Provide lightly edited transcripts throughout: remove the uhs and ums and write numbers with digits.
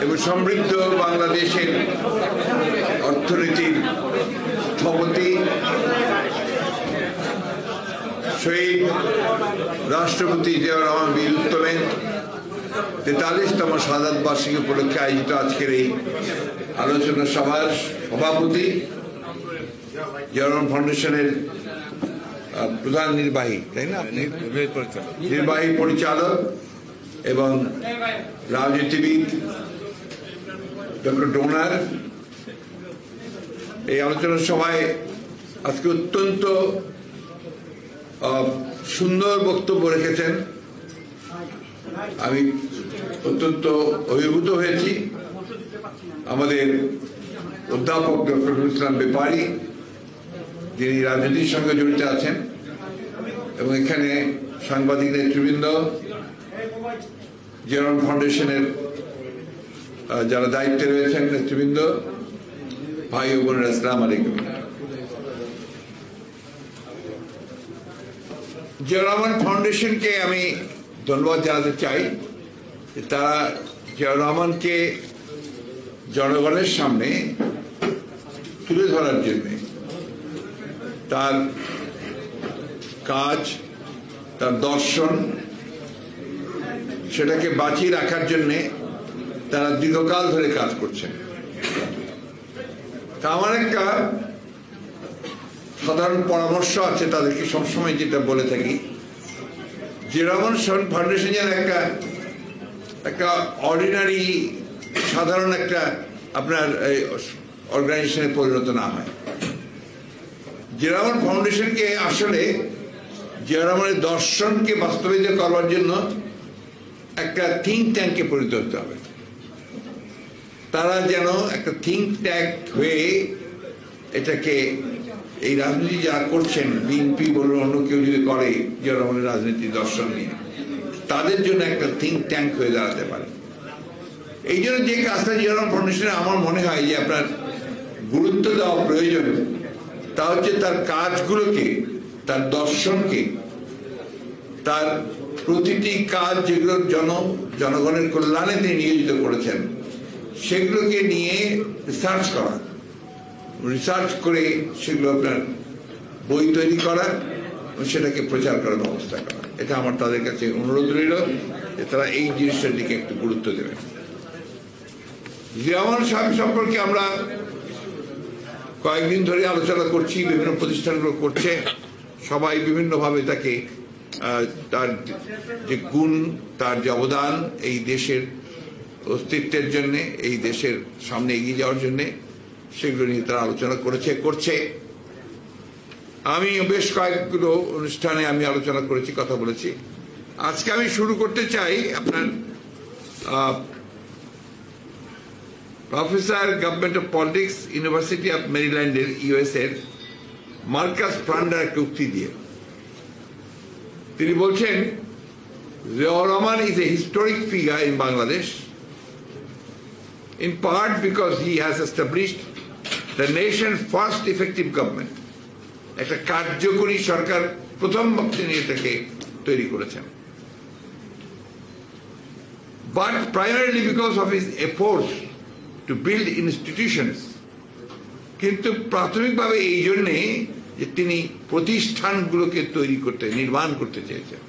এবং সমৃদ্ধ বাংলাদেশের অর্থনীতির স্থপতি শহীদ রাষ্ট্রপতি জিয়াউর রহমান বীর উত্তমের 43তম শাহাদাত বার্ষিকী উপলক্ষে আয়োজিত আজকের এই আলোচনা সভার সভাপতি জিয়াউর রহমান ফাউন্ডেশনের প্রধান নির্বাহী, তাই না, আপনি নির্বাহী পরিচালক এবং রাজনীতিবিদ ডক্টর ডোনার, এই আলোচনা সভায় আজকে অত্যন্ত সুন্দর বক্তব্য রেখেছেন। আমি অত্যন্ত অভিভূত হয়েছি। আমাদের অধ্যাপক ডক্টর ইসলাম ব্যাপারী, যিনি রাজনীতির সঙ্গে জড়িত আছেন, এবং এখানে সাংবাদিক নেতৃবৃন্দ, জিয়াউর রহমান ফাউন্ডেশনের যারা দায়িত্বে রয়েছেন নেতৃবৃন্দ, ভাই ও বোনেরা, আসসালামু আলাইকুম। জিয়াউর রহমান ফাউন্ডেশনকে আমি ধন্যবাদ জানাতে চাই যে তারা জিয়াউর রহমানকে জনগণের সামনে তুলে ধরার জন্য, তার কাজ, তার দর্শন, সেটাকে বাঁচিয়ে রাখার জন্যে তারা দীর্ঘকাল ধরে কাজ করছেন। তা আমার একটা সাধারণ পরামর্শ আছে তাদেরকে সবসময়, যেটা বলে থাকি, জিয়াউর রহমান ফাউন্ডেশন যেন একটা অর্ডিনারি সাধারণ একটা আপনার অর্গানাইজেশনে পরিণত না হয়। জিয়াউর রহমান ফাউন্ডেশনকে আসলে জিয়াউর রহমানের দর্শনকে বাস্তবায়িত করবার জন্য একটা থিঙ্ক ট্যাঙ্কে পরিণত হতে হবে। তারা যেন একটা থিঙ্ক ট্যাঙ্ক হয়ে এটাকে, এই রাজনীতি যারা করছেন, বিএনপি বলুন, অন্য কেউ যদি করে জিয়াউর রহমানের রাজনীতি দর্শন নিয়ে, তাদের জন্য একটা থিঙ্ক ট্যাঙ্ক হয়ে দাঁড়াতে পারে। এই জন্য যে কাজটা জিয়াউর রহমান ফাউন্ডেশনে আমার মনে হয় যে আপনার গুরুত্ব দেওয়া প্রয়োজন, তা হচ্ছে তার কাজগুলোকে, তার দর্শনকে, তার প্রতিটি কাজ যেগুলো জনগণের কল্যাণে তিনি নিয়োজিত করেছেন, সেগুলোকে নিয়ে রিসার্চ করা, রিসার্চ করে সেগুলো আপনার বই তৈরি করা, সেটাকে প্রচার করার ব্যবস্থা করা। এটা আমার তাদের কাছে অনুরোধ রইল যে তারা এই জিনিসটার দিকে একটু গুরুত্ব দেবেন। জিয়াউর রহমান সাহেব সম্পর্কে আমরা কয়েকদিন ধরে আলোচনা করছি, বিভিন্ন প্রতিষ্ঠানগুলো করছে, সবাই বিভিন্নভাবে তাকে, তার যে গুণ, তার যে অবদান এই দেশের অস্তিত্বের জন্য, এই দেশের সামনে এগিয়ে যাওয়ার জন্য, সেগুলো নিয়ে তারা আলোচনা করছে। আমি বেশ কয়েকগুলো অনুষ্ঠানে আমি আলোচনা করেছি, কথা বলেছি। আজকে আমি শুরু করতে চাই আপনার professor government of politics, university of মেরিল্যান্ডের, ইউএস এর মার্কাস ফ্রান্ডার একটা উক্তি দিয়ে। তিনি বলছেন, Ziaur Rahman is a historic figure in Bangladesh, in part because he has established the nation's first effective government. একটা কার্যকরী সরকার প্রথম তিনি এটাকে তৈরি করেছেন। But primarily because of his efforts to build institutions, কিন্তু প্রাথমিকভাবে এই জন্যে যে তিনি প্রতিষ্ঠানগুলোকে নির্মাণ করতে চেয়েছেন,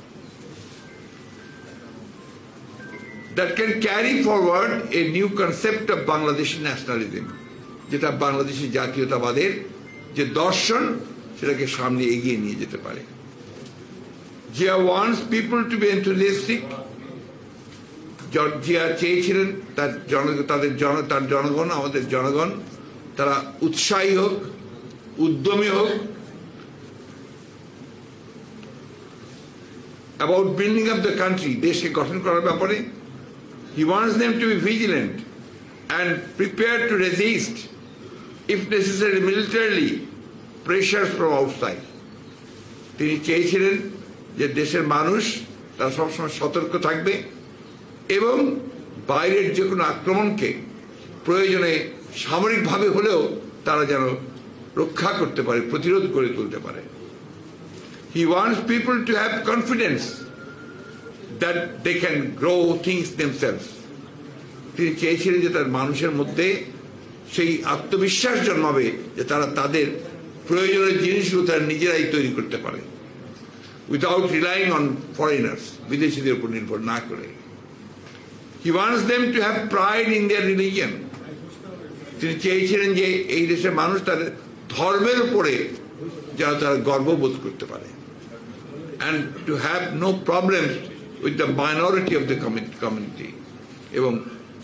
that can carry forward a new concept of Bangladeshi nationalism, যেটা বাংলাদেশি জাতীয়তাবাদের যে দর্শন, সেটাকে সামনে এগিয়ে নিয়ে যেতে পারে। Zia wants people to be enthusiastic. Zia চেয়েছিলেন তার জনগণ, আমাদের জনগণ, তারা উৎসাহী হোক, উদ্যমী হোক about building up the country, দেশকে গঠন করার ব্যাপারে। He wants them to be vigilant and prepared to resist, if necessary militarily, pressures from outside. তিনি চেয়েছিলেন যে দেশের মানুষ তারা সবসময় সতর্ক থাকবে এবং বাইরের যে কোনো আক্রমণকে প্রয়োজনে সামরিকভাবে হলেও তারা যেন রক্ষা করতে পারে, প্রতিরোধ করে তুলতে পারে। He wants people to have confidence that they can grow things themselves. তিনি চেয়েছিলেন যে তার মানুষের মধ্যে সেই আত্মবিশ্বাস জন্মাবে যে তারা তাদের প্রয়োজনীয় জিনিসগুলো তারা নিজেরাই তৈরি করতে পারে, উইদাউট রিলাইং অন ফরেনার্স, বিদেশিদের উপর নির্ভর না করে। He wants them to have pride in their religion. তিনি চেয়েছিলেন যে এই দেশের মানুষ তাদের ধর্মের উপরে যেন তারা গর্ববোধ করতে পারে, and to have no problems with the minority of the community, এবং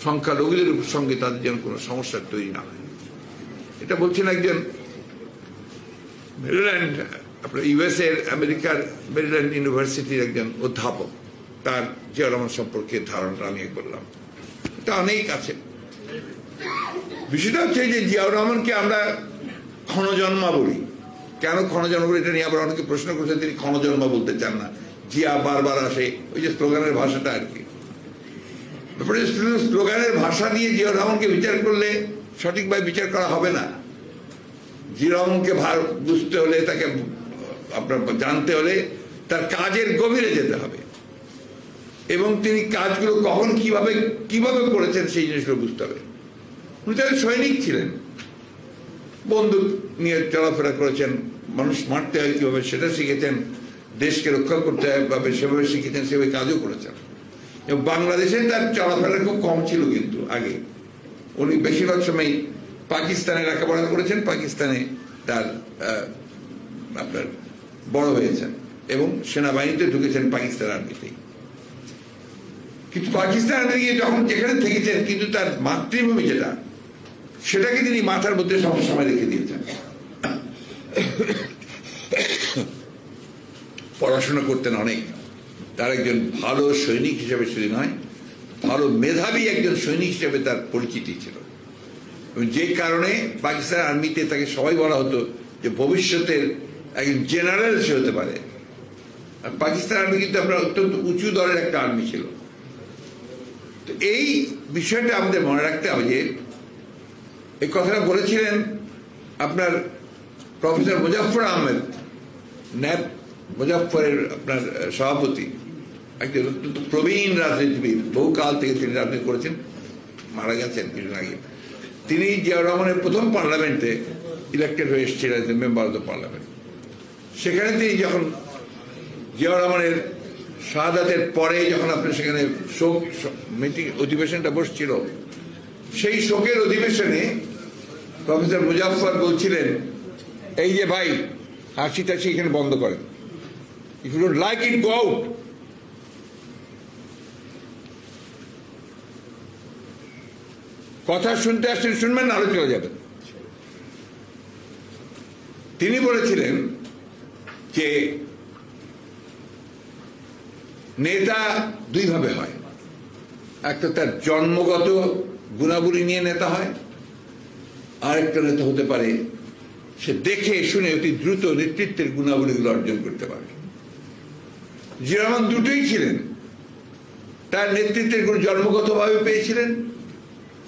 সংখ্যালঘুদের সঙ্গে তাদের যেন কোনো সমস্যা তৈরি না হয়। এটা বলছেন একজন মেরিল্যান্ড, আপনার ইউএসএ আমেরিকার মেরিল্যান্ড ইউনিভার্সিটির একজন অধ্যাপক, তার জিয়াউর রহমান সম্পর্কে ধারণাটা আমি বললাম। এটা অনেক আছে। বিষয়টা হচ্ছে যে জিয়াউর রহমানকে আমরা ক্ষণজন্মা বলি। কেন ক্ষণজন্মা বলি এটা নিয়ে আবার অনেকে প্রশ্ন করছেন, তিনি ক্ষণজন্মা বলতে চান না, জিয়া বারবার আসে, ওই যে স্লোগানের ভাষাটা আর কি। ব্যাপারে স্লোগানের ভাষা দিয়ে জিয়াউর রহমানকে বিচার করলে সঠিকভাবে বিচার করা হবে না। জিয়াউর রহমানকে বুঝতে হলে, তাকে আপনার জানতে হলে তার কাজের গভীরে যেতে হবে, এবং তিনি কাজগুলো কখন কিভাবে করেছেন সেই জিনিসগুলো বুঝতে হবে। উনি তাদের সৈনিক ছিলেন, বন্দুক নিয়ে চলাফেরা করেছেন, মানুষ মারতে হয় কিভাবে সেটা শিখেছেন, দেশকে রক্ষা করতে হবে সেভাবে শিখেছেন, সেভাবে কাজও করেছেন। এবং বাংলাদেশে তার চলাফেরা খুব কম ছিল, কিন্তু আগে উনি বেশিরভাগ সময় পাকিস্তানে লেখাপড়া করেছেন, পাকিস্তানে তার আপনার বড় হয়েছেন, এবং সেনাবাহিনীতে ঢুকেছেন পাকিস্তান আর্মিতেই। কিন্তু পাকিস্তান আর্মিতে গিয়ে যখন যেখানে থেকেছেন, কিন্তু তার মাতৃভূমি যেটা, সেটাকে তিনি মাথার মধ্যে সবসময় রেখে দিয়েছেন। পড়াশোনা করতেন অনেক, তার একজন ভালো সৈনিক হিসেবে শুধু নয়, ভালো মেধাবী একজন সৈনিক হিসেবে তার পরিচিতি ছিল, এবং যে কারণে পাকিস্তান আর্মিতে তাকে সবাই বলা হতো যে ভবিষ্যতের একজন জেনারেল সে হতে পারে। আর পাকিস্তান আর্মি কিন্তু আপনার অত্যন্ত উঁচু দলের একটা আর্মি ছিল। তো এই বিষয়টা আমাদের মনে রাখতে হবে যে এই কথাটা বলেছিলেন আপনার প্রফেসর মুজাফফর আহমেদ, ন্যাপ মুজাফফরের আপনার সভাপতি, একজন অত্যন্ত প্রবীণ রাজনীতিবিদ, বহুকাল থেকে তিনি রাজনীতি করেছেন, মারা গেছেন কিছুদিন আগে। তিনি জিয়াউর রহমানের প্রথম পার্লামেন্টে ইলেক্টেড হয়ে এসেছিলেন মেম্বার অফ দ্য পার্লামেন্ট। সেখানে তিনি যখন জিয়াউর রহমানের শাহাদাতের পরে যখন আপনি সেখানে শোক মিটিং অধিবেশনটা বসছিল, সেই শোকের অধিবেশনে প্রফেসর মুজাফফর বলছিলেন, এই যে ভাই হাসি টাসি এখানে বন্ধ করেন, if you don't like it go out. কথা শুনতে আসছেন শুনবেন, না আরো চলে যাবেন। তিনি বলেছিলেন যে নেতা দুইভাবে হয়, একটা তার জন্মগত গুণাবলী নিয়ে নেতা হয়, আর একটা নেতা হতে পারে সে দেখে শুনে অতি দ্রুত নেতৃত্বের গুণাবলীগুলো অর্জন করতে পারে। জিয়াউর রহমান দুটোই ছিলেন, তার নেতৃত্বের গুণ জন্মগতভাবে পেয়েছিলেন,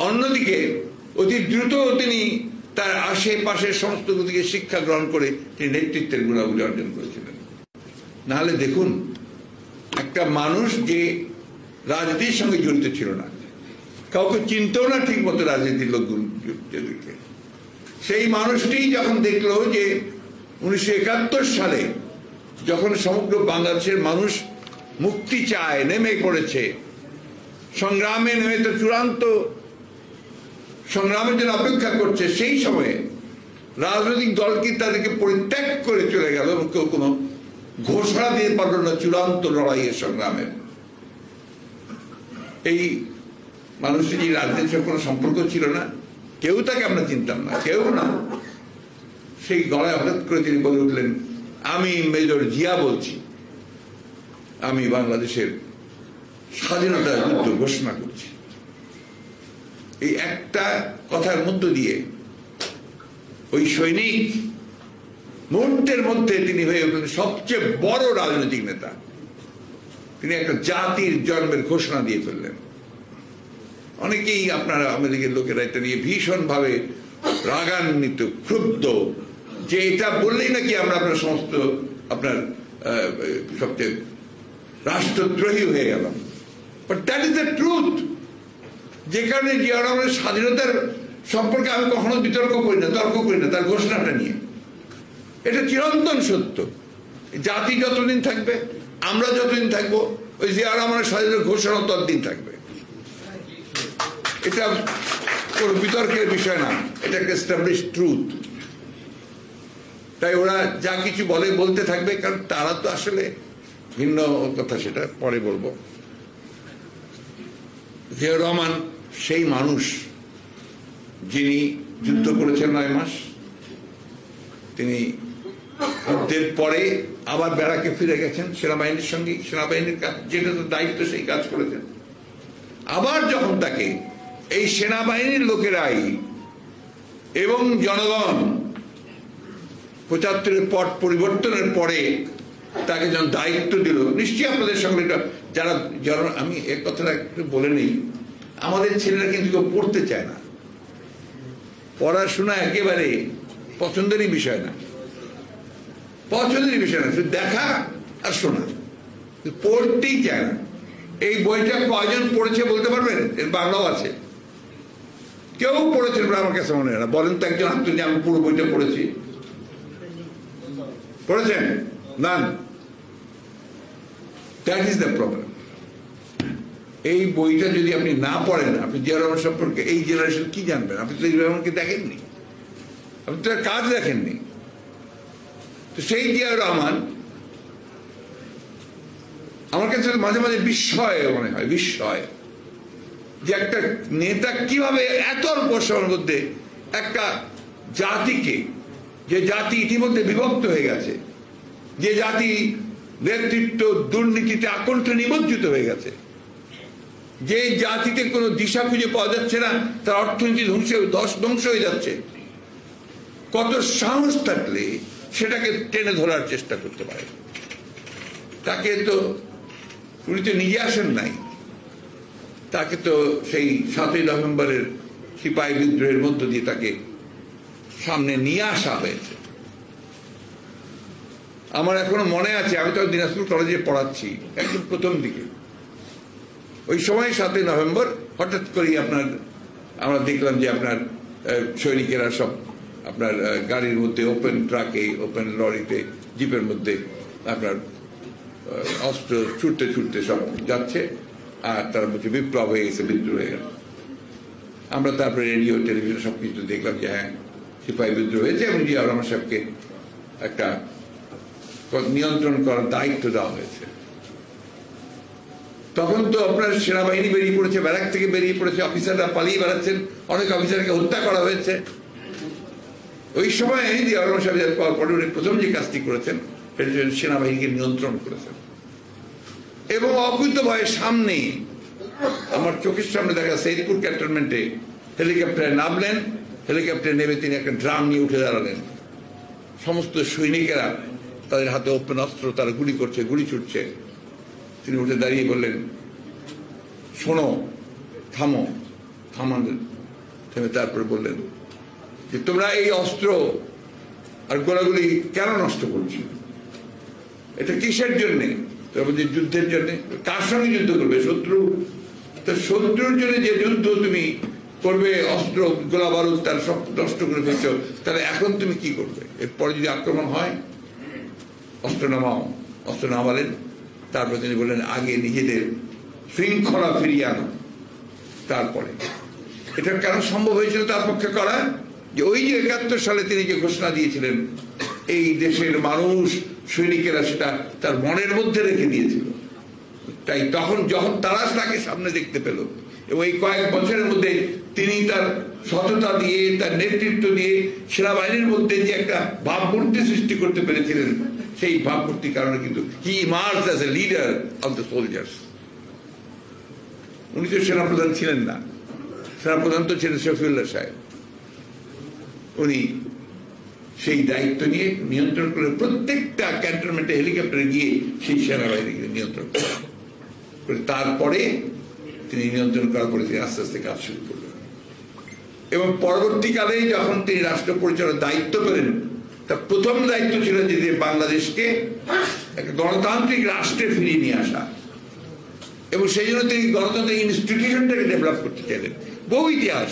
অন্যদিকে অতি দ্রুত তিনি তার আশেপাশের সমস্ত দিকে শিক্ষা গ্রহণ করে তিনি নেতৃত্বের গুণাবলী অর্জন করেছিলেন। নাহলে দেখুন, একটা মানুষ যে রাজনীতির সঙ্গে জড়িত ছিল না, কাউকে চিনতেও না ঠিক মতো রাজনীতির লোকগুলোকে, সেই মানুষটি যখন দেখলো যে 1971 সালে যখন সমগ্র বাংলাদেশের মানুষ মুক্তি চায়, নেমে পড়েছে সংগ্রামে, নেমে তো চূড়ান্ত সংগ্রামের জন্য অপেক্ষা করছে, সেই সময়ে রাজনৈতিক দল কি তাদেরকে পরিত্যাগ করে চলে গেল এবং কেউ কোনো ঘোষণা দিয়ে পারল না চূড়ান্ত লড়াইয়ের সংগ্রামের। এই মানুষটি যে রাজনীতির কোনো সম্পর্ক ছিল না, কেউ তাকে আমরা চিনতাম না, কেউ না, সেই গলায় হঠাৎ করে তিনি বলে উঠলেন, আমি মেজর জিয়া বলছি, আমি বাংলাদেশের স্বাধীনতা যুদ্ধ ঘোষণা করছি। এই একটা কথার মধ্য দিয়ে ওই সৈনিক মুহূর্তের মধ্যে তিনি হয়ে উঠলেন সবচেয়ে বড় রাজনৈতিক নেতা। তিনি একটা জাতির জন্মের ঘোষণা দিয়ে ফেললেন। অনেকেই আপনারা আমেরিকার লোকেরা এটা নিয়ে ভীষণভাবে রাগান্বিত, ক্ষুব্ধ, যে এটা বললেই নাকি আমরা আপনার সমস্ত আপনার সবচেয়ে রাষ্ট্রদ্রোহী হয়ে গেলাম। But that is the truth. যে কারণে জিয়াউর রহমানের স্বাধীনতার সম্পর্কে আমি কখনো বিতর্ক করি না, তর্ক করি না তার ঘোষণাটা নিয়ে। এটা চিরন্তন সত্য। জাতি যতদিন থাকবে, আমরা যতদিন থাকবো, ওই জিয়াউর রহমানের স্বাধীনতার ঘোষণা ততদিন থাকবে। এটা কোনো বিতর্কের বিষয় না, এটা একটা এস্টাবলিশ ট্রুথ। তাই ওরা যা কিছু বলে বলতে থাকবে, কারণ তারা তো আসলে ভিন্ন কথা, সেটা পরে বলবো। জিয়াউর রহমান সেই মানুষ যিনি যুদ্ধ করেছেন 9 মাস, তিনি যুদ্ধের পরে আবার ব্যারাকে ফিরে গেছেন সেনাবাহিনীর সঙ্গে, সেনাবাহিনীর কাজ যেটা তো দায়িত্ব সেই কাজ করেছেন। আবার যখন তাকে এই সেনাবাহিনীর লোকেরাই এবং জনগণ 75-এর পট পরিবর্তনের পরে তাকে যখন দায়িত্ব দিল, নিশ্চয়ই আপনাদের সঙ্গে যারা আমি এক কথাটা একটু বলে নেই, আমাদের ছেলেরা কিন্তু কেউ পড়তে চায় না, পড়াশোনা একেবারে পছন্দেরই বিষয় না, পছন্দেরই বিষয় না, শুধু দেখা আর শোনা, পড়তেই চায় না। এই বইটা কয়জন পড়েছে বলতে পারবেন? এর বাংলাও আছে, কেউ পড়েছেন আমার কাছে মনে হয় না। বলেন তো একজন হাত তুলে, আমি পুরো বইটা পড়েছি। পড়েছেন? None. That is the problem. এই বইটা যদি আপনি না পড়েন, আপনি জিয়াউর রহমান সম্পর্কে এই জেনারেশন কি জানবেন? আপনি তো জিয়াউর রহমানকে দেখেননি, আপনি তো কাজ দেখেননি। তো সেই জিয়াউর রহমান আমার কাছে মাঝে মাঝে বিস্ময় মনে হয়, বিস্ময় যে একটা নেতা কিভাবে এত অল্প সময়ের মধ্যে একটা জাতিকে, যে জাতি ইতিমধ্যে বিভক্ত হয়ে গেছে, যে জাতি নেতৃত্ব দুর্নীতিতে আকণ্ঠ নিমজ্জিত হয়ে গেছে, যে জাতিতে কোনো দিশা খুঁজে পাওয়া যাচ্ছে না, তার অর্থনীতি ধ্বংস হয়ে যাচ্ছে, কত সাহস থাকলে সেটাকে টেনে ধরার চেষ্টা করতে পারে। তাকে তো উনি তো নিজে আসেন নাই, তাকে তো সেই 7ই নভেম্বরের সিপাহী বিদ্রোহের মধ্য দিয়ে তাকে সামনে নিয়ে আসা হয়েছে। আমার এখনো মনে আছে, আমি তো দিনাজপুর কলেজে পড়াচ্ছি একদম প্রথম দিকে, ওই সময় 7ই নভেম্বর হঠাৎ করেই আমরা দেখলাম যে আপনার সৈনিকেরা সব আপনার গাড়ির মধ্যে, ওপেন ট্রাকে, ওপেন লরিতে, জিপের মধ্যে আপনার অস্ত্র ছুটতে ছুটতে সব যাচ্ছে, আর তার মধ্যে বিপ্লব হয়ে গেছে, বিদ্রোহ হয়ে গেল। আমরা তারপরে রেডিও টেলিভিশন সবকিছু দেখলাম যে হ্যাঁ, সিপাহী বিদ্রোহ হয়েছে এবং জিয়াউর রহমান সাহেবকে একটা নিয়ন্ত্রণ করার দায়িত্ব দেওয়া হয়েছে। তখন তো আপনার সেনাবাহিনী বেরিয়ে পড়েছে, ব্যারাক থেকে বেরিয়ে পড়েছে, অফিসাররা পালিয়ে বেড়াচ্ছেন, অনেক অফিসারকে হত্যা করা হয়েছে। ওই সময় জিয়াউর রহমান সাহেব পরে প্রথম যে কাজটি করেছেন, সেটা সেনাবাহিনীকে নিয়ন্ত্রণ করেছেন এবং অকুত ভয়ে সামনে, আমার চোখের সামনে দেখা সৈয়দপুর ক্যান্টনমেন্টে হেলিকপ্টারে নামলেন, হেলিকপ্টারে নেমে তিনি একটা ড্রাম নিয়ে উঠে দাঁড়ালেন। সমস্ত সৈনিকেরা তাদের হাতে ওপেন অস্ত্র, তারা গুলি করছে, গুলি ছুটছে। তিনি উঠে দাঁড়িয়ে বললেন, শোনো, থামো, থামান। থেমে তারপরে বললেন যে তোমরা এই অস্ত্র আর গোলাগুলি কেন নষ্ট করছো? এটা কিসের জন্যে? যুদ্ধের জন্যে। কার সঙ্গে যুদ্ধ করবে? শত্রু। তো শত্রুর জন্য যে যুদ্ধ তুমি করবে, অস্ত্র গোলা বারুদ তার সব নষ্ট করে ফেলছ, তাহলে এখন তুমি কি করবে? এরপরে যদি আক্রমণ হয়, অস্ত্র নামাও। অস্ত্র নামালেন। তারপর তিনি বললেন, আগে নিজেদের শৃঙ্খলা ফিরিয়ে আনো, তারপরে। এটা কেন সম্ভব হয়েছিল তার পক্ষে করা? যে ওই যে 71 সালে তিনি যে ঘোষণা দিয়েছিলেন, এই দেশের মানুষ, সৈনিকেরা সেটা তার মনের মধ্যে রেখে দিয়েছিল। তাই তখন যখন তারা তাকে সামনে দেখতে পেল, এবং এই কয়েক বছরের মধ্যে তিনি তার সততা দিয়ে, তার নেতৃত্ব দিয়ে সেনাবাহিনীর মধ্যে যে একটা ভাবমূর্তি সৃষ্টি করতে পেরেছিলেন, সেই ভাবমূর্তির কারণে কিন্তু he emerged as a leader of the soldiers. উনি তো সেনাপ্রধান ছিলেন না, সেনাপ্রধান তো ছিলেন শফিউল্লাহ সাহেব। উনি সেই দায়িত্ব নিয়ে নিয়ন্ত্রণ করে প্রত্যেকটা ক্যান্টনমেন্টে হেলিকপ্টারে গিয়ে সেই সেনাবাহিনীকে নিয়ন্ত্রণ করে, তারপরে তিনি নিয়ন্ত্রণ করার পরে তিনি আস্তে আস্তে কাজ শুরু করলেন। এবং পরবর্তীকালে যখন তিনি রাষ্ট্র পরিচালনার দায়িত্ব পেলেন, তার প্রথম দায়িত্ব ছিল যে বাংলাদেশকে একটা গণতান্ত্রিক রাষ্ট্রে ফিরিয়ে নিয়ে আসা। এবং সেই জন্য তিনি গণতন্ত্র ইনস্টিটিউশনটাকে ডেভেলপ করতে চাইলেন। বহু ইতিহাস,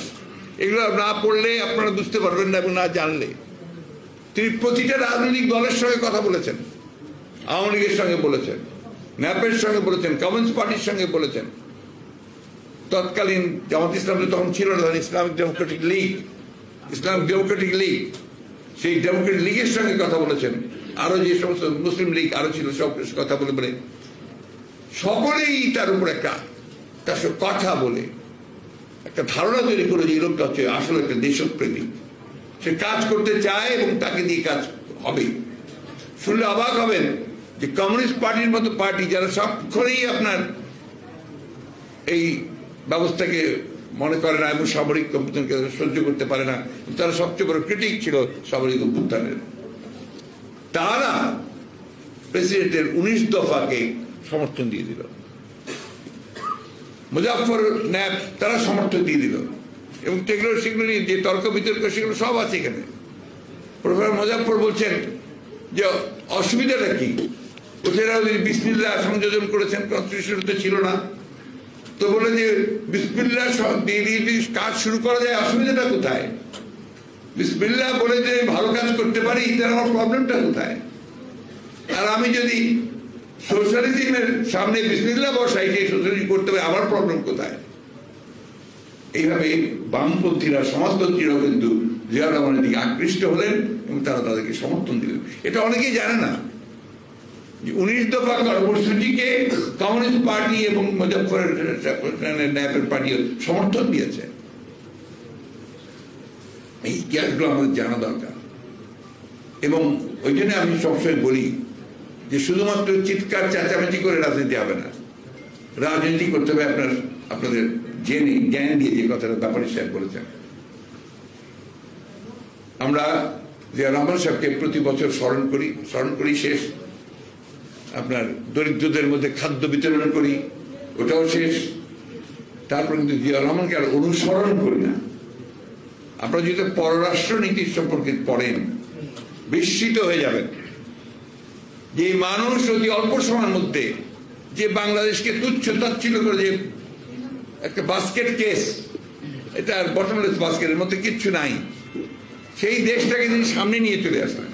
এগুলো না পড়লে আপনারা বুঝতে পারবেন না এবং না জানলে। তিনি প্রতিটা রাজনৈতিক দলের সঙ্গে কথা বলেছেন, আওয়ামী লীগের সঙ্গে বলেছেন, ন্যাপের সঙ্গে বলেছেন, কমিউনিস্ট পার্টির সঙ্গে বলেছেন, তৎকালীন জামাত ইসলাম তখন ছিল না, ইসলামিক ডেমোক্রেটিক লীগ, সেই ডেমোক্রেটিক লীগের সঙ্গে কথা বলেছেন, আরো যে সমস্ত মুসলিম লীগ আরো ছিল সব কথা বলে বলে সকলেই তার উপর একটা কথা বলে একটা ধারণা তৈরি করে যে এই লোকটা হচ্ছে আসলে একটা দেশপ্রেমিক, সে কাজ করতে চায় এবং তাকে দিয়ে কাজ হবে। শুনলে অবাক হবেন যে কমিউনিস্ট পার্টির মতো পার্টি যারা সবক্ষণেই আপনার এই ব্যবস্থাকে মনে করে না এবং সামরিক অভ্যুত্থানকে সহ্য করতে পারে না, তারা সবচেয়ে বড় ক্রিটিক ছিল সামরিক অভ্যুত্থানের, তারা প্রেসিডেন্টের 19 দফাকে সমর্থন দিয়ে দিল। মুজাফফর ন্যাপ তারা সমর্থন দিয়ে দিল এবং সেগুলো নিয়ে যে তর্ক বিতর্ক সেগুলো সব আছে এখানে। প্রফেসর মুজাফফর বলছেন যে অসুবিধাটা কি, ওনারা বিসমিল্লাহ সংযোজন করেছেন, কনস্টিটিউশন তো ছিল না, তো বলে যে বিসমিল্লাহ দিয়ে দিয়ে যদি কাজ শুরু করা যায় অসুবিধাটা কোথায়? বিসমিল্লাহ বলে যে ভালো কাজ করতে পারি, তার আমার প্রবলেমটা কোথায়? আর আমি যদি সোশ্যালিজমের সামনে বিসমিল্লাহ বসাই, সেই সোশ্যালিজম করতে হবে, আমার প্রবলেম কোথায়? এইভাবে বামপন্থীরা সমাজতন্ত্রীরাও কিন্তু জিয়াউর রহমানের দিকে আকৃষ্ট হলেন এবং তারা তাদেরকে সমর্থন দিলেন। এটা অনেকেই জানে না, 19 দফা কর্মসূচিকে কমিউনিস্ট পার্টি এবং মুজাফফর ন্যাপের পার্টি সমর্থন দিয়েছে। এই ইতিহাসগুলো আমাদের জানা দরকার। এবং ওই জন্য আমি সবসময় বলি যে শুধুমাত্র চিৎকার চেঁচামেচি করে রাজনীতি হবে না, রাজনীতি করতে হবে আপনাদের জেনে জ্ঞান দিয়ে, যে কথাটা ব্যাপারী সাহেব বলেছেন। আমরা জিয়া রহমান সাহেবকে প্রতি বছর স্মরণ করি শেষ, আপনার দরিদ্রদের মধ্যে খাদ্য বিতরণ করি, ওটাও শেষ। তারপর কিন্তু জিয়া রহমানকে আর অনুসরণ করি না। আপনারা যদি পররাষ্ট্র নীতির সম্পর্কে পড়েন বিস্মিত হয়ে যাবেন যে মানুষ অতি অল্প সময়ের মধ্যে যে বাংলাদেশকে তুচ্ছ তাচ্ছিল্য করে, যে একটা বাস্কেট কেস, এটা বটমলেস বাস্কেটের মধ্যে কিচ্ছু নাই, সেই দেশটাকে তিনি সামনে নিয়ে চলে আসলেন।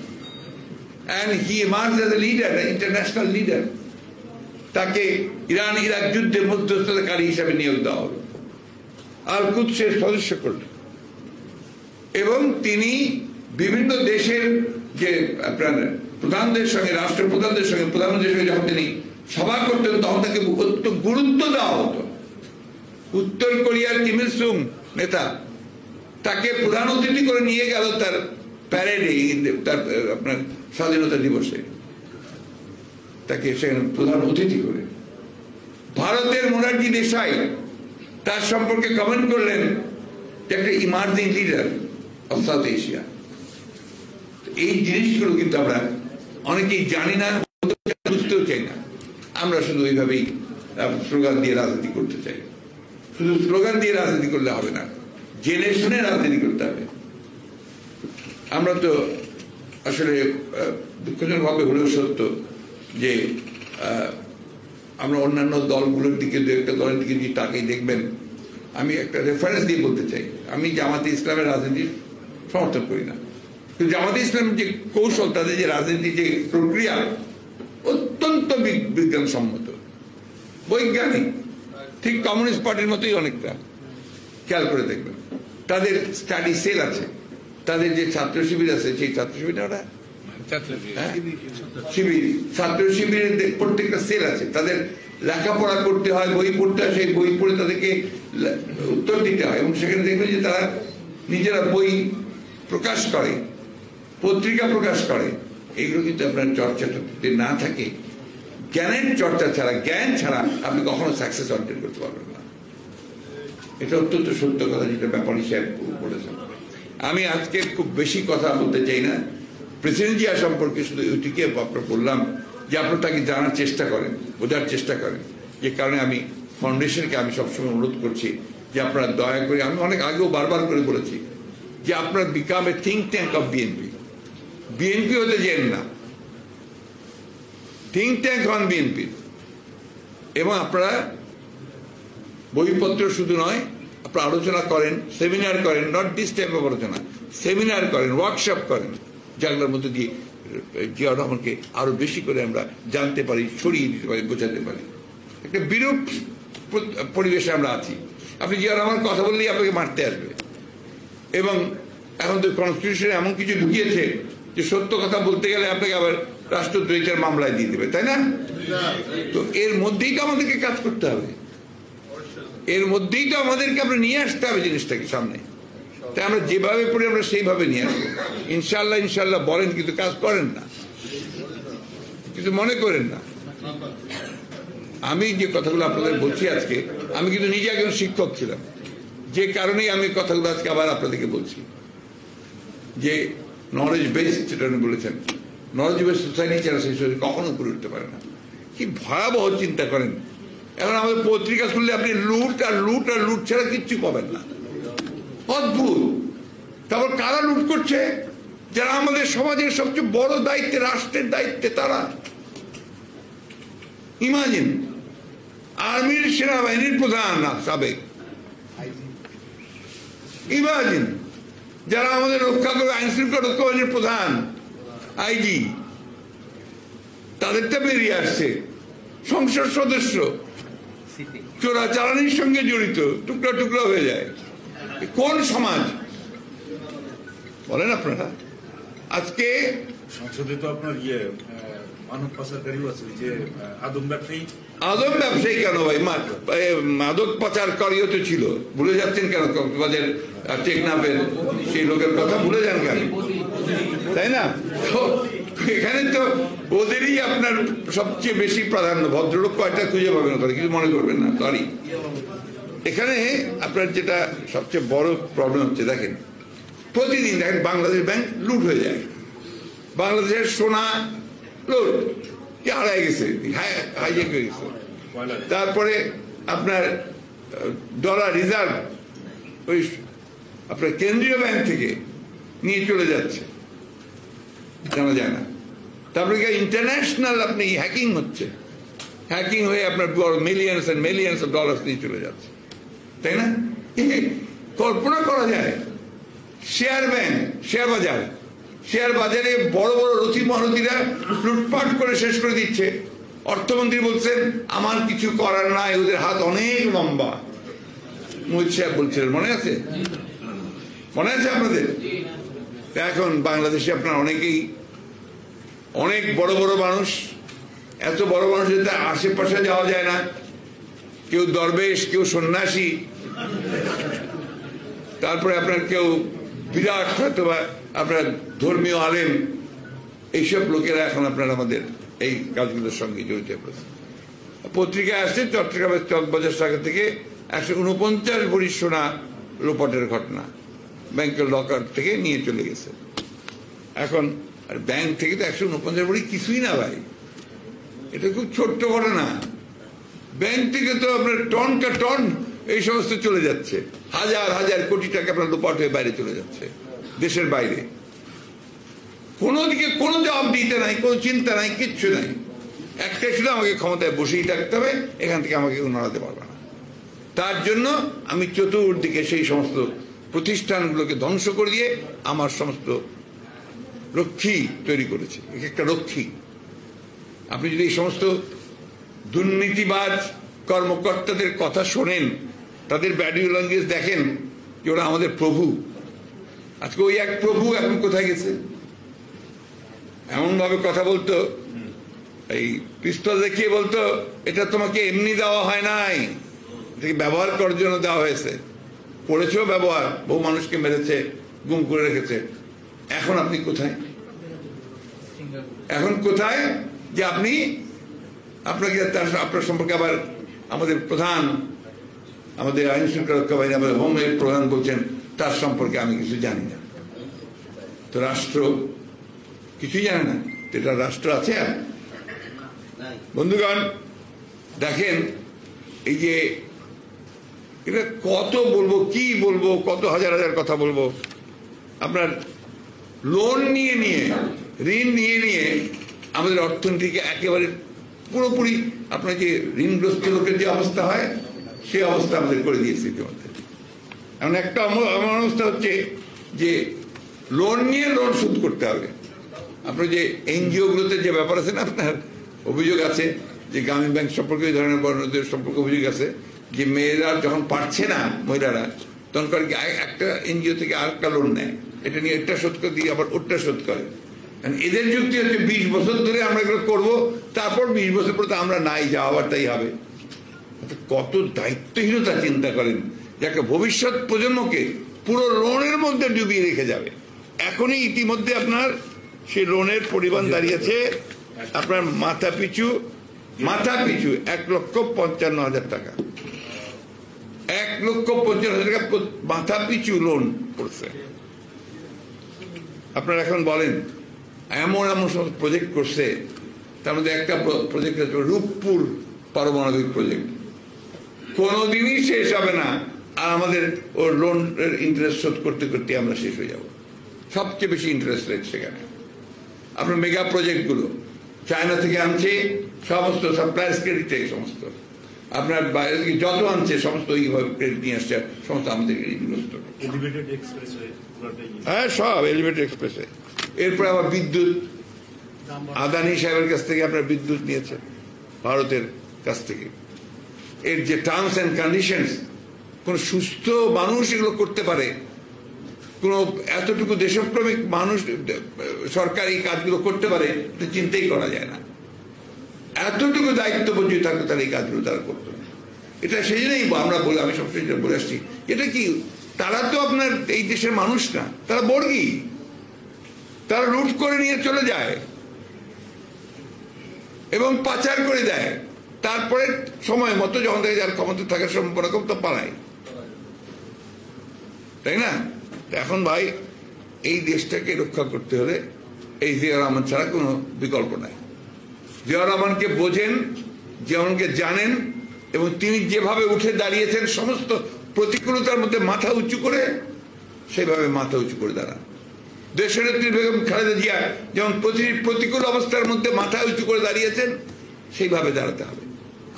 And he emerged as a leader, an international leader. তাকে ইরান ইরাক যুদ্ধে মধ্যস্থতাকারী হিসাবে নিয়োগ দেওয়া হলো, আল কুদসের সদস্য করলেন এবং তিনি বিভিন্ন দেশের যে আপনার প্রধানদের সঙ্গে, রাষ্ট্রপ্রধানদের সঙ্গে, প্রধানমন্ত্রীর সঙ্গে যখন তিনি সভা করতেন তখন তাকে অত্যন্ত গুরুত্ব দেওয়া হতো। উত্তর কোরিয়ার কিম ইল সুং নেতা তাকে প্রধান অতিথি করে নিয়ে গেল তার প্যারেডে, তার আপনার স্বাধীনতা দিবসে তাকে সেখানে প্রধান অতিথি করে। ভারতের মোরারজি দেশাই তার সম্পর্কে কমেন্ট করলেন যে একটা emerging leader of south Asia. এই জিনিসগুলো কিন্তু আমরা অনেকেই জানি না, বুঝতেও চাই না। আমরা শুধু এইভাবেই স্লোগান দিয়ে রাজনীতি করতে চাই। শুধু স্লোগান দিয়ে রাজনীতি করলে হবে না, জেনে শুনে রাজনীতি করতে হবে। আমরা তো আসলে দুঃখজনকভাবে হলেও সত্য যে আমরা অন্যান্য দলগুলোর দিকে, দু একটা দলের দিকে যদি তাকেই দেখবেন, আমি একটা রেফারেন্স দিয়ে বলতে চাই, আমি জামাতে ইসলামের রাজনীতির সমর্থন করি না, কিন্তু জামাতে ইসলাম যে কৌশল, তাদের যে রাজনীতির যে প্রক্রিয়া অত্যন্ত বিজ্ঞানসম্মত, বৈজ্ঞানিক, ঠিক কমিউনিস্ট পার্টির মতোই অনেকটা। খেয়াল করে দেখবেন তাদের স্টাডি সেল আছে, তাদের যে ছাত্র শিবির আছে, সেই ছাত্র শিবির ওরা ছাত্র শিবিরের প্রত্যেকটা সেল আছে, তাদের লেখাপড়া করতে হয়, বই পড়তে হয়, সেই বই পড়ে তাদেরকে উত্তর দিতে হয় এবং সেখানে দেখবেন যে তারা নিজেরা বই প্রকাশ করে, পত্রিকা প্রকাশ করে। এইগুলো কিন্তু আপনার চর্চাটা না থাকে, জ্ঞানের চর্চা ছাড়া, জ্ঞান ছাড়া আপনি কখনো সাকসেস অর্জন করতে পারবেন না। এটা অত্যন্ত সত্য কথা, যেটা ব্যাপারী সাহেব বলেছেন। আমি আজকে খুব বেশি কথা বলতে চাই না প্রেসিডেন্ট জিয়া সম্পর্কে, শুধু ওইটিকে আপনার বললাম যে আপনারা তাকে জানার চেষ্টা করেন, বোঝার চেষ্টা করেন। যে কারণে আমি ফাউন্ডেশনকে আমি সবসময় অনুরোধ করছি যে আপনারা দয়া করে, আমি অনেক আগেও বারবার করে বলেছি যে আপনারা become a think tank of BNP. BNP হতে যেন না, থিঙ্ক ট্যাঙ্ক হন বিএনপি, এবং আপনারা বইপত্র শুধু নয়, আপনারা আলোচনা করেন, সেমিনার করেন, নট দিস টাইপ অফ আলোচনা, সেমিনার করেন, ওয়ার্কশপ করেন, যেগুলোর মধ্যে দিয়ে জিয়াউর রহমানকে আরো বেশি করে আমরা জানতে পারি, ছড়িয়ে দিতে পারি, বোঝাতে পারি। একটা বিরূপ পরিবেশে আমরা আছি। আপনি জিয়াউর রহমান কথা বললেই আপনাকে মারতে আসবে, এবং এখন তো কনস্টিটিউশনে এমন কিছু ঢুকিয়েছে যে সত্য কথা বলতে গেলে আপনাকে আবার রাষ্ট্রদ্রোহিতার মামলায় দিয়ে দেবে, তাই না? তো এর মধ্যেই তো আমাদেরকে কাজ করতে হবে, এর মধ্যেই তো আমাদেরকে আমরা নিয়ে আসতে হবে জিনিসটাকে সামনে। তাই আমরা যেভাবে পড়ি আমরা সেইভাবে নিয়ে আসবো ইনশাল্লাহ। ইনশাল্লাহ বলেন, কিন্তু কাজ করেন না, কিছু মনে করেন না। আমি যে কথাগুলো আপনাদের বলছি আজকে, আমি কিন্তু নিজে একজন শিক্ষক ছিলাম, যে কারণেই আমি কথাগুলো আজকে আবার আপনাদেরকে বলছি যে নলেজ বেসড, যেটা উনি বলেছেন, নলেজ বেসড সোসাইটি ছাড়া সেই সোসাইটি কখনো করে উঠতে পারে না। কি ভয়াবহ চিন্তা করেন, এখন আমাদের পত্রিকা খুললে আপনি লুট আর লুট আর লুট ছাড়া কিচ্ছু পাবেন না। অদ্ভুত। তারপর কারা লুট করছে? যারা আমাদের সমাজের সবচেয়ে বড় দায়িত্বে, রাষ্ট্রের দায়িত্বে, তারা। ইমাজিন, আর্মির সেনাবাহিনীর প্রধান সাবেক, ইমাজিন যারা আমাদের রক্ষা করবে, আইন শৃঙ্খলা রক্ষা বাহিনীর প্রধান, আইজি, তাদেরটা বেরিয়ে আসছে। সংসদ সদস্য চোরাচালানির সঙ্গে জড়িত, টুকরা টুকরা হয়ে যায়। কোন সমাজ বলেন আপনারা? আজকে সংসদে তো আপনার মানব পাচারকারীও আছে, যে আদম ব্যবসায়ী। আদম ব্যবসায়ী কেন ভাই? মাদক পাচারকারীও তো ছিল, ভুলে যাচ্ছেন কেন? কক্সবাজার টেকনাফের সেই লোকের কথা ভুলে যান কেন? তাই না? তো এখানে তো ওদেরই আপনার সবচেয়ে বেশি প্রাধান্য। ভদ্রলোক কয়টা খুঁজে পাবেন না, কিছু মনে করবেন না, সরি। এখানে আপনার যেটা সবচেয়ে বড় প্রবলেম হচ্ছে, দেখেন প্রতিদিন দেখেন বাংলাদেশ ব্যাংক লুট হয়ে যায়, বাংলাদেশের সোনা লুট, হারাই গেছে, হাইজেক হয়ে গেছে। তারপরে আপনার ডলার রিজার্ভ ওই আপনার কেন্দ্রীয় ব্যাংক থেকে নিয়ে চলে যাচ্ছে, জানা যায় না। তারপরে ইন্টারন্যাশনাল আপনি হ্যাকিং হচ্ছে, হ্যাকিং হয়ে আপনার millions and millions of dollars নিয়ে চলে যাচ্ছে, তাই না? কল্পনা করা যায়। শেয়ার ব্যাংক, শেয়ার বাজার, শেয়ার বাজারে বড় বড় রথি মহারথীরা লুটপাট করে শেষ করে দিচ্ছে। অর্থমন্ত্রী বলছেন আমার কিছু করার নাই, ওদের হাত অনেক লম্বা। মোহিত সাহেব বলছিলেন, মনে আছে? মনে আছে আপনাদের? এখন বাংলাদেশে আপনার অনেকেই, অনেক বড় বড় মানুষ, এত বড় মানুষের আশেপাশে যাওয়া যায় না। কেউ দরবেশ, কেউ সন্ন্যাসী, তারপরে আপনার কেউ বিরাট হয়তো বা আপনার ধর্মীয় আলেম, এইসব লোকেরা এখন আপনার আমাদের এই কাজগুলোর সঙ্গে জড়িত হয়েছে। পত্রিকায় আসছে চট্টগ্রামের চকবাজার শাখা থেকে 149 ভরি সোনা লোপাটের ঘটনা, ব্যাংকের লকার থেকে নিয়ে চলে গেছে। এখন আর ব্যাংক থেকে তো 149 ভরি কিছুই না ভাই, এটা খুব ছোট্ট ঘটনা। ব্যাংক থেকে তো আপনার টন কা টন এই সমস্ত চলে যাচ্ছে, হাজার হাজার কোটি টাকা আপনার লোপাট হয়ে বাইরে চলে যাচ্ছে, দেশের বাইরে। কোনো দিকে কোনো জবাব দিতে নাই, কোনো চিন্তা নাই, কিচ্ছু নাই। একটাই শুধু, আমাকে ক্ষমতায় বসেই থাকতে হবে, এখান থেকে আমাকে কেউ নড়াতে পারবে না। তার জন্য আমি চতুর্দিকে সেই সমস্ত প্রতিষ্ঠানগুলোকে ধ্বংস করে দিয়ে আমার সমস্ত রক্ষী তৈরি করেছি, একটা রক্ষী। আপনি যদি এই সমস্ত দুর্নীতিবাজ কর্মকর্তাদের কথা শোনেন, তাদের বডি ল্যাঙ্গুয়েজ দেখেন, যে ওরা আমাদের প্রভু। আজকে ওই এক প্রভু এখন কোথায় গেছে? এমন ভাবে কথা বলতো, এই পিস্তল দেখিয়ে বলতো এটা তোমাকে এমনি দেওয়া হয় নাই, এটাকে ব্যবহার করার জন্য দেওয়া হয়েছে। করেছেও ব্যবহার, বহু মানুষকে মেরেছে, গুম করে রেখেছে। এখন আপনি কোথায়? এখন কোথায় যে আপনি আপনাকে আপনার সম্পর্কে আবার আমাদের প্রধান, আমাদের আইন শৃঙ্খলা রক্ষা বাহিনী, আমাদের হোমের প্রধান বলছেন তার সম্পর্কে আমি কিছু জানি না। তো রাষ্ট্র কিছুই জানে না, এটা রাষ্ট্র আছে? আর বন্ধুগণ দেখেন, এই যে এটা কত বলবো, কি বলবো, কত হাজার হাজার কথা বলবো। আপনার লোন নিয়ে নিয়ে, ঋণ নিয়ে নিয়ে আমাদের অর্থনীতিকে একেবারে পুরোপুরি, আপনার যে ঋণগ্রস্ত লোকের যে অবস্থা হয়, সেই অবস্থা আমাদের করে দিয়েছে ইতিমধ্যে। এমন একটা আমার অবস্থা হচ্ছে যে লোন নিয়ে লোন শোধ করতে হবে। আপনার যে এনজিও গুলোতে যে ব্যাপার আছে না, আপনার অভিযোগ আছে যে গ্রামীণ ব্যাংক সম্পর্কে এই ধরনের বর্ণদের সম্পর্কে অভিযোগ আছে যে মেয়েরা যখন পারছে না, মহিলারা তখন করে একটা এনজিও থেকে আর একটা লোন নেয়, এটা নিয়ে এটা শোধ করে দিয়ে আবার ওটা শোধ করে। এদের যুক্তি হচ্ছে 20 বছর ধরে আমরা এগুলো করবো, তারপর 20 বছর পরে তো আমরা নাই, যা আবার তাই হবে। কত দায়িত্বহীনতা চিন্তা করেন যে একটা ভবিষ্যৎ প্রজন্মকে পুরো লোনের মধ্যে ডুবিয়ে রেখে যাবে। এখনই ইতিমধ্যে আপনার সেই লোনের পরিমাণ দাঁড়িয়েছে আপনার মাথা পিছু 1,55,000 টাকা। 1,55,000 টাকা মাথা পিছু লোন করছে। আপনারা এখন বলেন এমন সমস্ত প্রজেক্ট করছে, তার মধ্যে একটা প্রজেক্ট হচ্ছে রূপপুর পারমাণবিক প্রজেক্ট, কোনোদিনই শেষ হবে না। আর আমাদের ওর লোনের ইন্টারেস্ট শোধ করতে করতে আমরা শেষ হয়ে যাব। সবচেয়ে বেশি ইন্টারেস্ট রেট সেখানে। আপনার মেগা প্রজেক্টগুলো চায়না থেকে আনছে, সমস্ত সাপ্লাইজ ক্রেডিট থেকে সমস্ত আপনার বাইরে থেকে যত আনছে সমস্ত এইভাবে ক্রেডিট নিয়ে আসছে, সমস্ত আমাদের হ্যাঁ সব এলিভেটেড এক্সপ্রেসে। এরপরে আবার বিদ্যুৎ, আদানি সাহেবের কাছ থেকে আপনার বিদ্যুৎ নিয়েছে ভারতের কাছ থেকে। এর যে টার্মস অ্যান্ড কন্ডিশনস, কোন সুস্থ মানুষ এগুলো করতে পারে, কোন এতটুকু দেশপ্রেমিক মানুষ সরকার এই কাজগুলো করতে পারে এটা চিন্তাই করা যায় না। এতটুকু দায়িত্ববোধ যদি থাকতো তাহলে এই কাজগুলো তারা করতো না। এটা সেই জন্যই আমরা বলি, আমি সবসময় বলে আসছি, এটা কি তারা তো আপনার এই দেশের মানুষ না, তারা বর্গী, তারা লুট করে নিয়ে চলে যায় এবং পাচার করে দেয়। তারপরে সময় মতো যখন দেখে যার ক্ষমতা থাকার সম্ভাবনা কম তো পালায়, তাই না? এখন ভাই এই দেশটাকে রক্ষা করতে হলে এই জিয়া রহমান ছাড়া কোনো বিকল্প নাই। জিয়া রহমানকে বোঝেন, জিয়া রহমানকে জানেন, এবং তিনি যেভাবে উঠে দাঁড়িয়েছেন সমস্ত প্রতিকূলতার মধ্যে মাথা উঁচু করে, সেইভাবে মাথা উঁচু করে দাঁড়ান। দেশনেত্রী বেগম খালেদা জিয়া যেমন প্রতিকূল অবস্থার মধ্যে মাথা উঁচু করে দাঁড়িয়েছেন, সেইভাবে দাঁড়াতে হবে।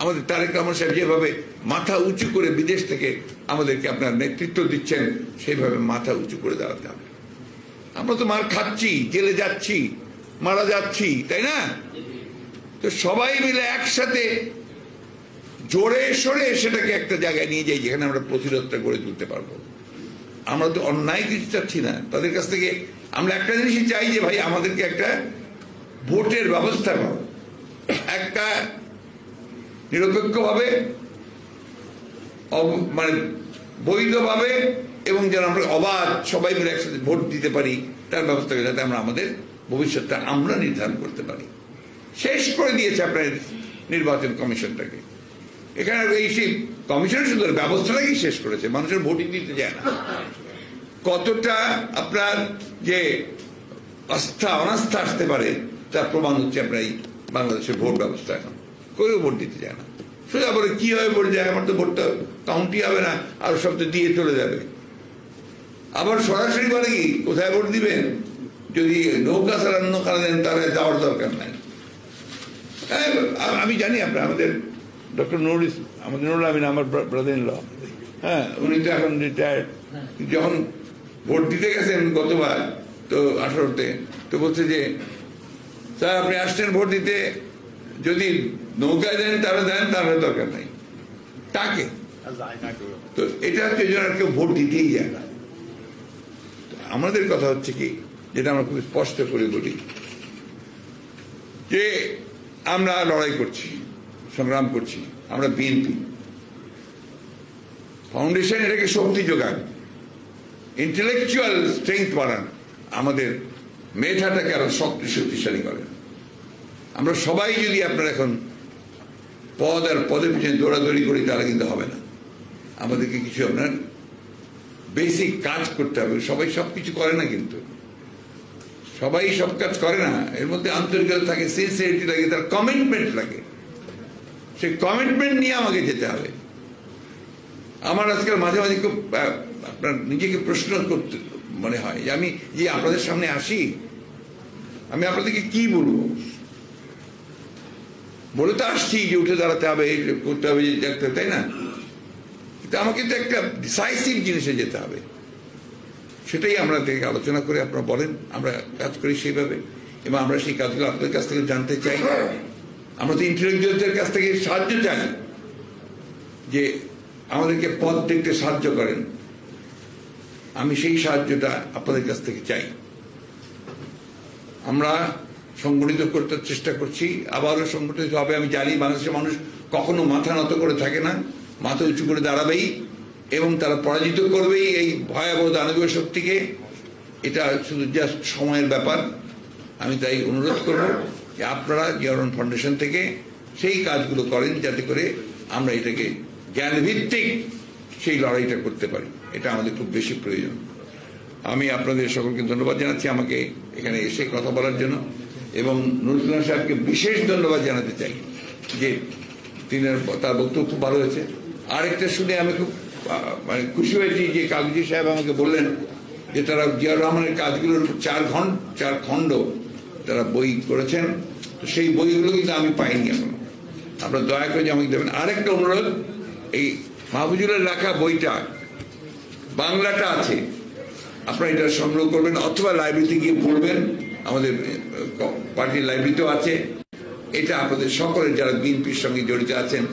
আমাদের তারেক রহমান সাহেব যেভাবে মাথা উঁচু করে বিদেশ থেকে আমাদেরকে আপনার নেতৃত্ব দিচ্ছেন, সেইভাবে মাথা উঁচু করে দাঁড়াতে হবে। আমরা তো মার খাচ্ছি, জেলে যাচ্ছি, মারা যাচ্ছি, তাই না? তো সবাই মিলে একসাথে জোরে সরে সেটাকে একটা জায়গায় নিয়ে যাই যেখানে আমরা প্রতিরোধটা গড়ে তুলতে পারবো। আমরা তো অন্যায় কিছু চাচ্ছি না তাদের কাছ থেকে। আমরা একটা জিনিসই চাই যে ভাই আমাদেরকে একটা ভোটের ব্যবস্থা করো, একটা নিরপেক্ষভাবে, মানে বৈধভাবে, এবং যেন আমরা অবাধ সবাই মিলে একসাথে ভোট দিতে পারি, তার ব্যবস্থা করে যাতে আমরা আমাদের ভবিষ্যৎটা আমরা নির্ধারণ করতে পারি। শেষ করে দিয়েছে আপনার নির্বাচন কমিশনটাকে। এখানে এই সেই কমিশন শুধু ব্যবস্থাটাকে শেষ করেছে, মানুষের ভোটই দিতে যায় না। কতটা আপনার যে আস্থা অনাস্থা আসতে পারে তার প্রমাণ হচ্ছে আপনার এই বাংলাদেশের ভোট ব্যবস্থা। এখন কেউ ভোট দিতে যায় না, সোজা বলে কি হবে ভোট যায়, আমার তো ভোটটা কাউন্টই হবে না, আর সব তো দিয়ে চলে যাবে। আবার সরাসরি বলে কি কোথায় ভোট দিবেন, যদি নৌকা ছাড়া অন্য কারা দেন তাহলে যাওয়ার দরকার নাই। আমি জানি আপনার আমাদের ডক্টর নুরুল আমিন আমার ব্রাদার ইন ল, হ্যাঁ, উনি তো এখন রিটায়ার্ড। যখন ভোট দিতে গেছেন গতবার তো 18-তে, তো বলছে যে স্যার আপনি আসছেন ভোট দিতে, যদি নৌকায় দেন তাহলে দেন, তাহলে দরকার নাই তাকে। তো এটা হচ্ছে আর কেউ ভোট দিতেই যায় না। আমাদের কথা হচ্ছে কি, যেটা আমরা খুব স্পষ্ট করে বলি, যে আমরা লড়াই করছি, সংগ্রাম করছি, আমরা বিএনপি ফাউন্ডেশন এটাকে শক্তি যোগান, ইন্টেলেকচুয়াল স্ট্রেংথ বাড়ান, আমাদের মেধাটাকে আরো শক্তিশালী করেন। আমরা সবাই যদি আপনার এখন পদ আর পদের পিছনে দৌড়াদৌড়ি করি তাহলে কিন্তু হবে না। আমাদেরকে কিছু আপনার বেসিক কাজ করতে হবে। সবাই সবকিছু করে না, কিন্তু সবাই সব কাজ করে না। এর মধ্যে আন্তরিকতা থাকে, সিনসিয়ারিটি লাগে, তার কমিটমেন্ট লাগে। সেই কমিটমেন্ট নিয়ে আমাকে যেতে হবে। আমার আজকাল মাঝে মাঝে খুব আপনার নিজেকে প্রশ্ন করতে মনে হয় যে আমি যে আপনাদের সামনে আসি, আমি আপনাদেরকে কি বলবো? বলে তো আসছি যে উঠে দাঁড়াতে হবে, করতে হবে, দেখতে, তাই না? কিন্তু আমাকে তো একটা ডিসাইসিভ জিনিসে যেতে হবে, সেটাই আমরা থেকে আলোচনা করে আপনারা বলেন, আমরা কাজ করি সেইভাবে, এবং আমরা সেই কাজগুলো আপনাদের কাছ থেকে জানতে চাই। আমরা তো ইন্টেলেকচুয়ালদের কাছ থেকে সাহায্য চাই যে আমাদেরকে পথ দেখতে সাহায্য করেন। আমি সেই সাহায্যটা আপনাদের কাছ থেকে চাই। আমরা সংগঠিত করতে চেষ্টা করছি, আবারও সংগঠিত হবে। আমি জানি বাংলাদেশের মানুষ কখনো মাথা নত করে থাকে না, মাথা উঁচু করে দাঁড়াবেই এবং তারা পরাজিত করবেই এই ভয়াবহ দানবীয় শক্তিকে। এটা শুধু জাস্ট সময়ের ব্যাপার। আমি তাই অনুরোধ করব যে আপনারা জিয়া রহমান ফাউন্ডেশন থেকে সেই কাজগুলো করেন যাতে করে আমরা এটাকে জ্ঞানভিত্তিক সেই লড়াইটা করতে পারি। এটা আমাদের খুব বেশি প্রয়োজন। আমি আপনাদের সকলকে ধন্যবাদ জানাচ্ছি আমাকে এখানে এসে কথা বলার জন্য, এবং নুরুল সাহেবকে বিশেষ ধন্যবাদ জানাতে চাই যে তার বক্তব্য খুব ভালো হয়েছে। আরেকটা শুনে আমি খুব খুশি হয়েছি যে কাগজি সাহেব আমাকে বললেন যে তারা জিয়াউর রহমানের কাজগুলোর 4 খণ্ড তারা বই করেছেন। তো সেই বইগুলো কিন্তু আমি পাইনি এখনো। আপনারা দয়া করে যে আমাকে দেবেন। আরেকটা অনুরোধ, এই মাহফুজুলের লেখা বইটা বাংলাটা আছে, আপনারা এটা সংগ্রহ করবেন অথবা লাইব্রেরিতে গিয়ে পড়বেন। আমাদের পার্টির লাইব্রেরিতেও আছে। এটা আপনাদের সকলের যারা বিএনপির সঙ্গে জড়িত আছেন,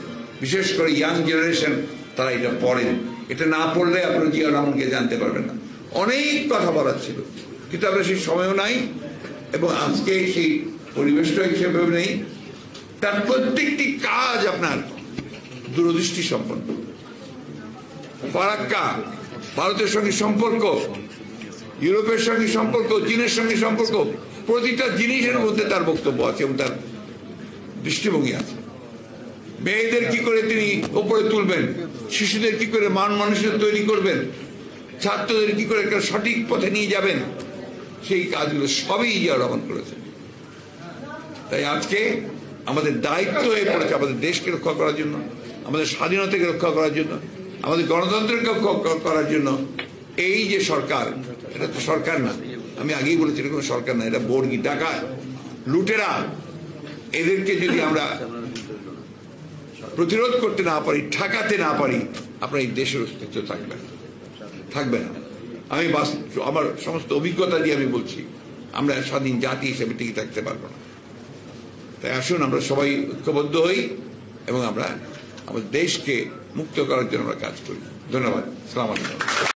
বিশেষ করে ইয়াং জেনারেশন, তারা এটা পড়েন। এটা না পড়লে আপনারা জিয়া রহমানকে জানতে পারবেন না। অনেক কথা বলার ছিল, কিন্তু আপনার সেই সময়ও নাই এবং আজকে সেই পরিবেশটা সেভাবে নেই। তার প্রত্যেকটি কাজ আপনার দূরদৃষ্টি সম্পন্ন। ফারাক্কা, ভারতের সঙ্গে সম্পর্ক, ইউরোপের সঙ্গে সম্পর্ক, চীনের সঙ্গে সম্পর্ক, প্রতিটা জিনিসের মধ্যে তার বক্তব্য আছে এবং তার দৃষ্টিভঙ্গি আছে। মেয়েদের কি করে তিনি উপরে তুলবেন, শিশুদের কি করে মানুষের তৈরি করবেন, ছাত্রদের কি করে একটা সঠিক পথে নিয়ে যাবেন, সেই কাজগুলো সবই জিয়া রহমান করেছেন। তাই আজকে আমাদের দায়িত্ব হয়ে পড়েছে আমাদের দেশকে রক্ষা করার জন্য, আমাদের স্বাধীনতাকে রক্ষা করার জন্য, আমাদের গণতন্ত্রকে রক্ষা করার জন্য। এই যে সরকার, এটা তো সরকার না, আমি আগেই বলেছি এটা কোনো সরকার না, এটা বর্গী, ডাকাত, লুটেরা। এদেরকে যদি আমরা প্রতিরোধ করতে না পারি, ঠেকাতে না পারি, আপনার এই দেশের অস্তিত্ব থাকবে না। আমি আমার সমস্ত অভিজ্ঞতা দিয়ে আমি বলছি, আমরা স্বাধীন জাতি হিসেবে টিকে থাকতে পারবো না। তাই আসুন আমরা সবাই ঐক্যবদ্ধ হই এবং আমরা আমাদের দেশকে মুক্ত করার জন্য আমরা কাজ করি। ধন্যবাদ। আসসালামু আলাইকুম।